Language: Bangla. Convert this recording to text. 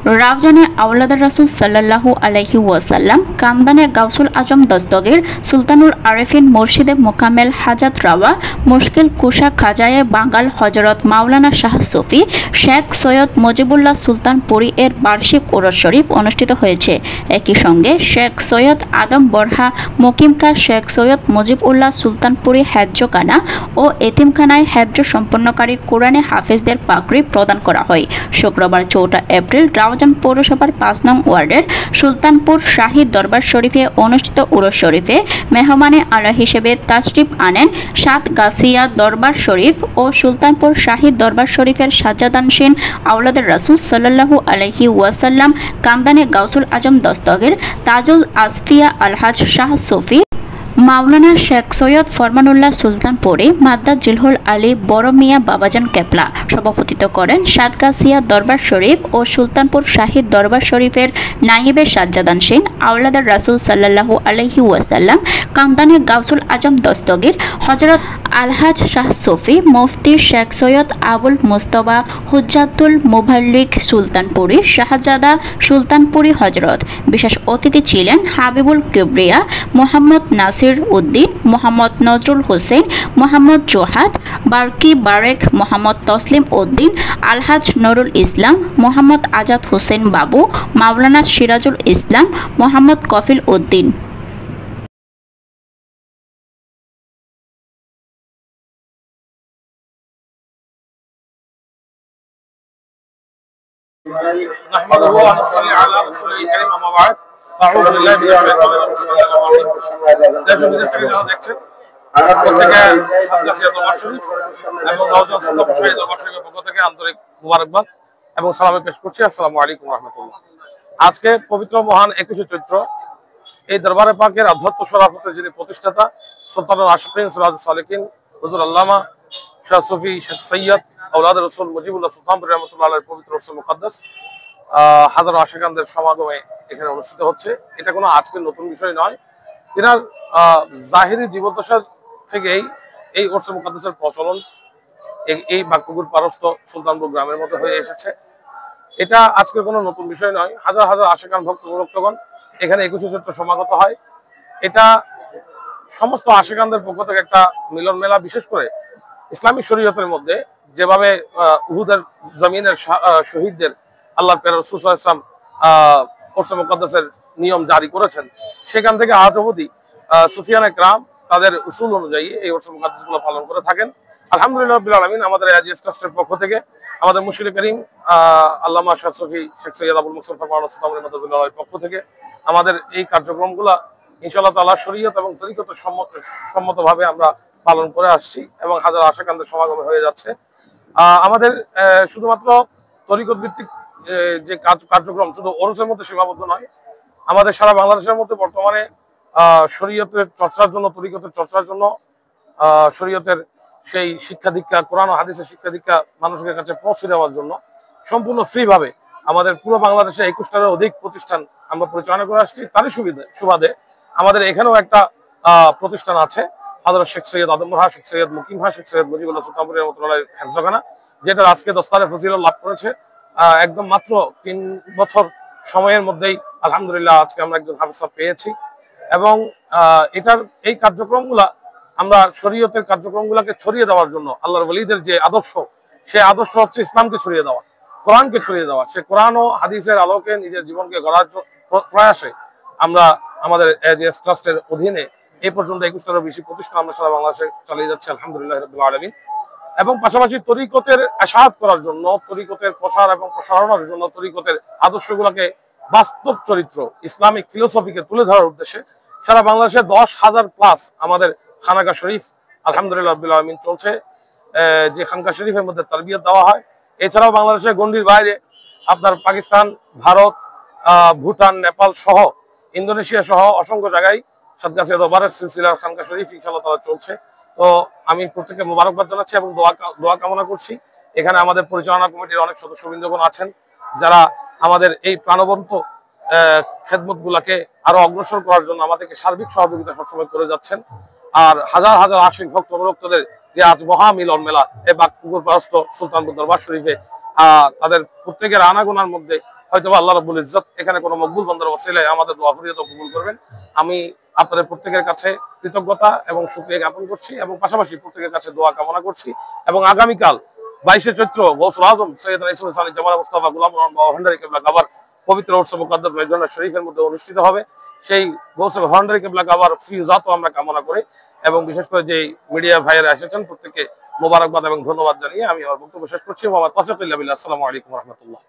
রাউজানে আওলাদ রাসূল সাল্লাল্লাহু আলাইহি ওয়াসাল্লাম কান্দানে গাউসুল আজম দস্তগীর সুলতানুল আরেফিন মুর্শিদে মোকাম্মেল হাজাত রাওয়া মুশকিল কুশা খাজায়ে বাঙ্গাল হজরত মাওলানা শাহ সুফি শেখ সৈয়দ মুজিবুল্লাহ সুলতানপুরী এর বার্ষিক উরস শরীফ অনুষ্ঠিত হয়েছে। একই সঙ্গে শেখ সৈয়দ আদম বরহা মুকিমকা শেখ সৈয়দ মুজিবুল্লাহ সুলতানপুরী হেফজখানা ও এতিমখানায় হেফজ সম্পন্নকারী কোরআনে হাফেজদের পাগড়ি প্রদান করা হয়। শুক্রবার 4 এপ্রিল রাউজান পৌরসভার 5 নং ওয়ার্ডের সুলতানপুর শাহী দরবার শরীফে অনুষ্ঠিত উরস শরীফে মেহমানে আলা হিসেবে তাশরিফ আনেন সাতগাছিয়া দরবার শরীফ ও সুলতানপুর শাহী দরবার শরীফের সাজ্জাদানশীন আওলাদের রাসূল সাল্লাল্লাহু আলাইহি ওয়াসাল্লাম কান্দানে গাউসুল আজম দস্তগীর তাজুল আসফিয়া আলহাজ শাহ সুফি মাওলানা শেখ সৈয়দ ফরমানুল্লাহ সুলতানপুরী মাদ্দা জিলহুল আলী বড় মিয়া বাবাজান কেবলা সভাপতিত্ব করেন সাতগাছিয়া দরবার শরীফ ও সুলতানপুর শাহীদ দরবার শরীফের নায়েবে সাজ্জাদানশীন আওলাদার রাসূল সাল্লাল্লাহু আলাইহি ওয়াসাল্লাম কান্দানে গাউসুল আজম দস্তগীর হযরত আলহাজ শাহ সুফি মুফতি শেখ সৈয়দ আবুল মুস্তফা হুজ্জাতুল মুবাল্লিগ সুলতানপুরী শাহজাদা সুলতানপুরী হজরত। বিশেষ অতিথি ছিলেন হাবিবুল কিবরিয়া মোহাম্মদ নাসির উদ্দিন মোহাম্মদ নজরুল হোসেন মোহাম্মদ জোহাদ বারকি বারেক মোহাম্মদ তসলিম উদ্দিন আলহাজ নুরুল ইসলাম মোহাম্মদ আজাদ হোসেন বাবু মাওলানা সিরাজুল ইসলাম মোহাম্মদ কফিল উদ্দিন। আজকে পবিত্র মহান 21শে চৈত্র এই দরবারে পাকের আধ্যাত্ম শরাফতের যিনি প্রতিষ্ঠাতা সুলতানুল আশিকিন সিরাজুস সালিকিন হুজুর আল্লামা শাহ সুফি শেখ সৈয়দ আওলাদ রাসূল মুজিবুল্লাহ সুলতানপুরী রাহমাতুল্লাহ আলাইহির পবিত্র উরসে মুকদ্দাস হাজারো আশিকানদের সমাগমে এখানে অনুষ্ঠিত হচ্ছে। এটা কোনো আজকের নতুন বিষয় নয়। তিনার জাহিরি জীবদ্দশা থেকেই এই উরসে মুকদ্দাসের প্রচলন এই বাক্যগুর পারস্থ সুলতানপুর গ্রামের মধ্যে হয়ে এসেছে। এটা আজকে কোনো নতুন বিষয় নয়। হাজার হাজার আশিকান ভক্তগণ এখানে 21শে চৈত্র সমাগত হয়। এটা সমস্ত আশিকানদের পক্ষ থেকে একটা মিলন মেলা। বিশেষ করে ইসলামী শরীয়তের মধ্যে যেভাবে উহুদের জমিনের শহীদদের আল্লাহর প্রিয় রাসূল সাল্লাল্লাহু আলাইহি ওয়াসাল্লাম উরসে মুকদ্দাসের নিয়ম জারি করেছেন, সেখান থেকে আজ অবধি সুফিয়ানে কেরাম তাদের উসুল অনুযায়ী এই উরসে মুকদ্দাসগুলো পালন করে থাকেন। আলহামদুলিল্লাহ রাব্বিল আলামিন আমাদের আজিজ ট্রাস্টের পক্ষ থেকে আমাদের মুর্শিদে করিম আল্লামা শাহ সুফি শেখ সৈয়দ আবুল মুকসিম ফরমানুল্লাহ সুলতানপুরীর পক্ষ থেকে আমাদের এই কার্যক্রমগুলো ইনশাআল্লাহ তাআলা শরীয়ত এবং তরিকতের সম্মতভাবে আমরা পালন করে আসছি এবং হাজার আশিকানদের সমাগম হয়ে যাচ্ছে। আমাদের শুধুমাত্র তরিকত ভিত্তিক যে কার্যক্রম শুধু ওরসের মধ্যে সীমাবদ্ধ নয়, আমাদের সারা বাংলাদেশের মধ্যে বর্তমানে শরীয়তের চর্চার জন্য, তরিকতের চর্চার জন্য শরীয়তের সেই শিক্ষা দীক্ষা, কোরআন ও হাদিসের শিক্ষা দীক্ষা মানুষের কাছে পৌঁছে দেওয়ার জন্য সম্পূর্ণ ফ্রিভাবে আমাদের পুরো বাংলাদেশে 21টারও অধিক প্রতিষ্ঠান আমরা পরিচালনা করে আসছি। তারই সুবাদে আমাদের এখানেও একটা প্রতিষ্ঠান আছে, হযরত শেখ সৈয়দ আদম বরহা, শেখ সৈয়দ মুকিমহা, শেখ সৈয়দ মুজিবুল্লাহ সুলতানপুরী রাহমাতুল্লাহ আলাইহির হেফজখানা, যেটার আজকে দস্তারে ফজিলত লাভ করেছে। একদম মাত্র 3 বছর সময়ের মধ্যেই আলহামদুলিল্লাহ আজকে আমরা একজন হাফেজ সাহেব পেয়েছি। এবং এটার এই কার্যক্রমগুলা আমরা শরীয়তের কার্যক্রমগুলোকে ছড়িয়ে দেওয়ার জন্য আল্লাহর ওলিদের যে আদর্শ, সে আদর্শ হচ্ছে ইসলামকে ছড়িয়ে দেওয়া, কোরআনকে ছড়িয়ে দেওয়া। সে কোরআন ও হাদিসের আলোকে নিজের জীবনকে গড়ার প্রয়াসে আমরা আমাদের এজিএস ট্রাস্টের অধীনে এই পর্যন্ত 21টারও বেশি প্রতিষ্ঠান আমরা সারা বাংলাদেশে চালিয়ে যাচ্ছি আলহামদুলিল্লাহ রাব্বিল আলামিন। এবং পাশাপাশি তরিকতের আশাআত করার জন্য, তরিকতের প্রসার এবং প্রসারণের জন্য, তরিকতের আদর্শগুলোকে বাস্তব চরিত্র ইসলামিক ফিলোসফিকে তুলে ধরার উদ্দেশ্যে সারা বাংলাদেশে 10,000 প্লাস আমাদের খানকা শরীফ আলহামদুলিল্লাহ রাব্বিল আলামিন চলছে, যে খানকা শরীফের মধ্যে তারবিয়ত দেওয়া হয়। এছাড়াও বাংলাদেশের গণ্ডির বাইরে আপনার পাকিস্তান, ভারত, ভুটান, নেপাল সহ ইন্দোনেশিয়া সহ অসংখ্য জায়গায় সাতগাছিয়া দরবারের সিলসিলার খানকা শরীফ ইনশাআল্লাহ তাআলা চলছে। তো আমি প্রত্যেককে মোবারকবাদ জানাচ্ছি এবং দোয়া কামনা করছি। এখানে আমাদের পরিচালনা কমিটির অনেক সদস্যবৃন্দগণ আছেন যারা আমাদের এই প্রাণবন্ত খেদমতগুলোকে আরো অগ্রসর করার জন্য আমাদেরকে সার্বিক সহযোগিতা সবসময় করে যাচ্ছেন। আর হাজার হাজার আশিক ভক্ত অনুরক্তদের যে আজ মহামিলন মেলা এই বাগপুকুর পারস্থ সুলতানপুর দরবার শরীফে তাদের প্রত্যেকের আনাগোনার মধ্যে হয়তো আল্লাহ রাব্বুল ইজ্জত এখানে কোনো মকবুল বান্দার ওসিলায় আমাদের দোয়া ফরিয়াদ কবুল করবেন। আমি আপনাদের প্রত্যেকের কাছে কৃতজ্ঞতা এবং শুকরিয়া জ্ঞাপন করছি এবং পাশাপাশি প্রত্যেকের কাছে দোয়া কামনা করছি। এবং আগামীকাল 22শে চৈত্র গৌসুল আজম সৈয়দনা ইউসুফ আলী জামাল মুস্তাফা গোলাম রহমান ভান্ডারী কিবলা কাবার পবিত্র উৎস মুকদ্দাস মেজবান শরীফের মধ্যে অনুষ্ঠিত হবে। সেই গৌসুল ভান্ডারী কিবলা কাবার ফিউজাতও আমরা কামনা করি এবং বিশেষ করে যে মিডিয়া ভাইয়েরা এসেছেন প্রত্যেককে মোবারকবাদ এবং ধন্যবাদ জানিয়ে আমি আমার বক্তব্য শেষ করছি। মোহাম্মদ তাসিফুল্লাহ বিল্লাহ। আসসালামু আলাইকুম ওয়া রাহমাতুল্লাহ।